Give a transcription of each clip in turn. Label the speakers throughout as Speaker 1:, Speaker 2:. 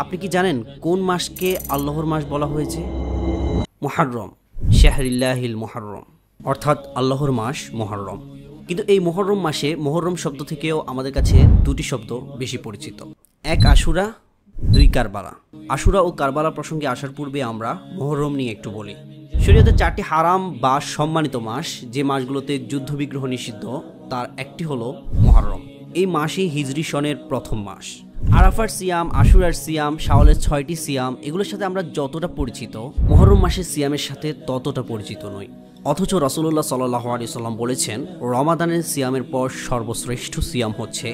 Speaker 1: আপনি কি জানেন কোন মাসকে আল্লাহর মাস বলা হয়েছে? মুহররম, শাহরিল্লাহিল মুহররম, অর্থাৎ আল্লাহর মাস মুহররম। কিন্তু এই মুহররম মাসে মুহররম শব্দ থেকেও আমাদের কাছে দুটি শব্দ বেশি পরিচিত, এক আশুরা, দুই কারবালা। আশুরা ও কারবালা প্রসঙ্গে আসার পূর্বে আমরা মুহররম নিয়ে একটু বলি। শরীয়তের 4টি হারাম বা সম্মানিত মাস, যে মাসগুলোতে যুদ্ধবিগ্রহ নিষিদ্ধ, তার একটি হলো মুহররম। এই মাসই হিজরি সনের প্রথম মাস। আরাফার সিয়াম, আশুরার সিয়াম, শাওয়ালের 6টি সিয়াম, এগুলোর সাথে আমরা যতটা পরিচিত, মুহররম মাসের সিয়ামের সাথে ততটা পরিচিত নই। অথচ রাসূলুল্লাহ সাল্লাল্লাহু আলাইহি সাল্লাম বলেছেন, রমাদানের সিয়ামের পর সর্বশ্রেষ্ঠ সিয়াম হচ্ছে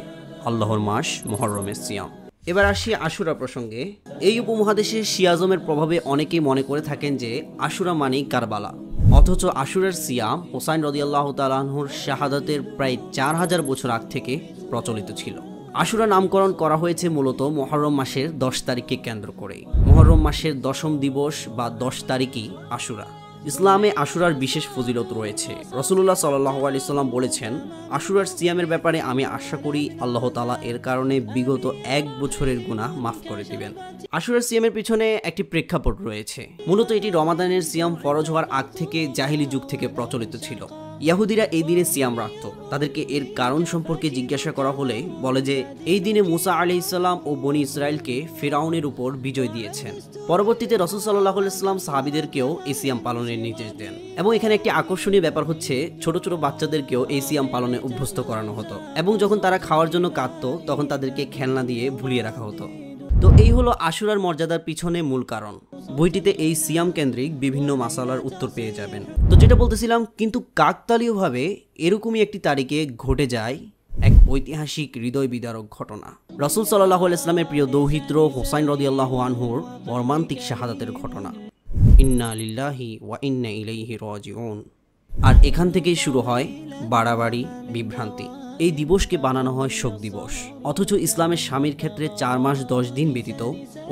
Speaker 1: আল্লাহর মাস মুহররমের সিয়াম। এবার আসি আশুরা প্রসঙ্গে। এই উপমহাদেশে শিয়াজমের প্রভাবে অনেকেই মনে করে থাকেন যে আশুরা মানেই কারবালা। অথচ আশুরার সিয়াম হোসাইন রাদিয়াল্লাহু তাআলা আনহুর শাহাদাতের প্রায় 4000 বছর আগ থেকে প্রচলিত ছিল। আশুরা নামকরণ করা হয়েছে মূলত মুহররম মাসের 10 তারিখকে কেন্দ্র করেই। মুহররম মাসের 10ম দিবস বা 10 তারিখই আশুরা। ইসলামে আশুরার বিশেষ ফজিলত রয়েছে। রাসূলুল্লাহ সাল্লাল্লাহু আলাইহি সাল্লাম বলেছেন, আশুরার সিয়ামের ব্যাপারে আমি আশা করি আল্লাহ তাআলা এর কারণে বিগত 1 বছরের গুনাহ মাফ করে দিবেন। আশুরার সিয়ামের পিছনে একটি প্রেক্ষাপট রয়েছে। মূলত এটি রমাদানের সিয়াম ফরজ হওয়ার আগ থেকে জাহিলি যুগ থেকে প্রচলিত ছিল। ইহুদিরা এই দিনে সিয়াম রাখত। তাদেরকে এর কারণ সম্পর্কে জিজ্ঞাসা করা হলে বলে যে এই দিনে মুসা আলাইহিস সালাম ও বনি ইসরাইলকে ফিরাউনের উপর বিজয় দিয়েছেন। পরবর্তীতে রাসূল সাল্লাল্লাহু আলাইহি সাল্লাম সাহাবীদেরকেও এই সিয়াম পালনের নির্দেশ দেন। এবং এখানে একটি আকর্ষণীয় ব্যাপার হচ্ছে, ছোট ছোট বাচ্চাদেরকেও এই সিয়াম পালনে অভ্যস্ত করানো হতো এবং যখন তারা খাওয়ার জন্য কাঁদতো তখন তাদেরকে খেলনা দিয়ে ভুলিয়ে রাখা হতো। তো এই হলো আশুরার মর্যাদার পিছনে মূল কারণ। বইটিতে এই সিয়াম কেন্দ্রিক বিভিন্ন মাসালার উত্তর পেয়ে যাবেন। তো যেটা বলতেছিলাম, কিন্তু কাকতালীয়ভাবে এরকমই একটি তারিখে ঘটে যায় এক ঐতিহাসিক হৃদয় বিদারক ঘটনা। রাসূল সাল্লাল্লাহু আলাইহি ওয়াসাল্লামের প্রিয় দৌহিত্র হোসাইন রাদিয়াল্লাহু আনহুর মর্মান্তিক শাহাদাতের ঘটনা। ইন্না লিল্লাহি ওয়া ইন্না ইলাইহি রাজিউন। আর এখান থেকেই শুরু হয় বাড়াবাড়ি, বিভ্রান্তি। এই দিবসকে বানানো হয় শোক দিবস। অথচ ইসলামের স্বামীর ক্ষেত্রে 4 মাস 10 দিন ব্যতীত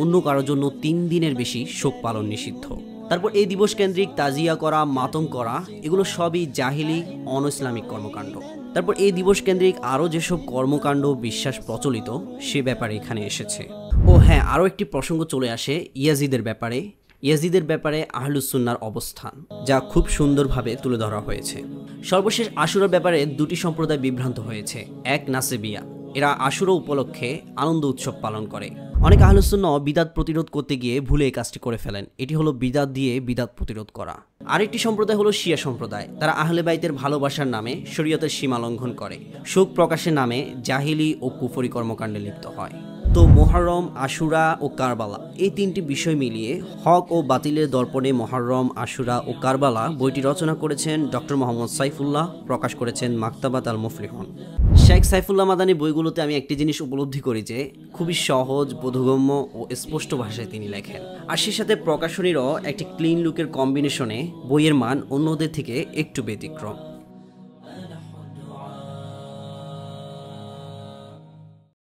Speaker 1: অন্য কারোর জন্য 3 দিনের বেশি শোক পালন নিষিদ্ধ। তারপর এই দিবস কেন্দ্রিক তাজিয়া করা, মাতম করা, এগুলো সবই জাহিলি অন ইসলামিক কর্মকাণ্ড। তারপর এই দিবস কেন্দ্রিক আরও যেসব কর্মকাণ্ড বিশ্বাস প্রচলিত, সে ব্যাপারে এখানে এসেছে। ও হ্যাঁ, আরও একটি প্রসঙ্গ চলে আসে ইয়াজিদের ব্যাপারে। ইয়াজিদের ব্যাপারে আহলুস সুন্নাহর অবস্থান, যা খুব সুন্দরভাবে তুলে ধরা হয়েছে। সর্বশেষ আশুরার ব্যাপারে দুটি সম্প্রদায় বিভ্রান্ত হয়েছে। এক নাসেবিয়া, এরা আশুরা উপলক্ষে আনন্দ উৎসব পালন করে। অনেক আহলুস সুন্নাহ বিদাত প্রতিরোধ করতে গিয়ে ভুলে এই কাজটি করে ফেলেন। এটি হলো বিদাত দিয়ে বিদাত প্রতিরোধ করা। আরেকটি সম্প্রদায় হলো শিয়া সম্প্রদায়। তারা আহলে বাইতের ভালোবাসার নামে শরীয়তের সীমা লঙ্ঘন করে, শোক প্রকাশের নামে জাহিলি ও কুফরি কর্মকাণ্ডে লিপ্ত হয়। তো মুহররম, আশুরা ও কারবালা, এই 3টি বিষয় মিলিয়ে হক ও বাতিলের দর্পণে মুহররম, আশুরা ও কারবালা বইটি রচনা করেছেন ডক্টর মোহাম্মদ সাইফুল্লাহ, প্রকাশ করেছেন মাকতাবাত আল মুফলিহুন। শেখ সাইফুল্লাহ মাদানী বইগুলোতে আমি একটি জিনিস উপলব্ধি করি যে খুবই সহজ, বোধগম্য ও স্পষ্ট ভাষায় তিনি লেখেন। আর সেই সাথে প্রকাশনীরও একটি ক্লিন লুকের কম্বিনেশনে বইয়ের মান অন্যদের থেকে একটু ব্যতিক্রম।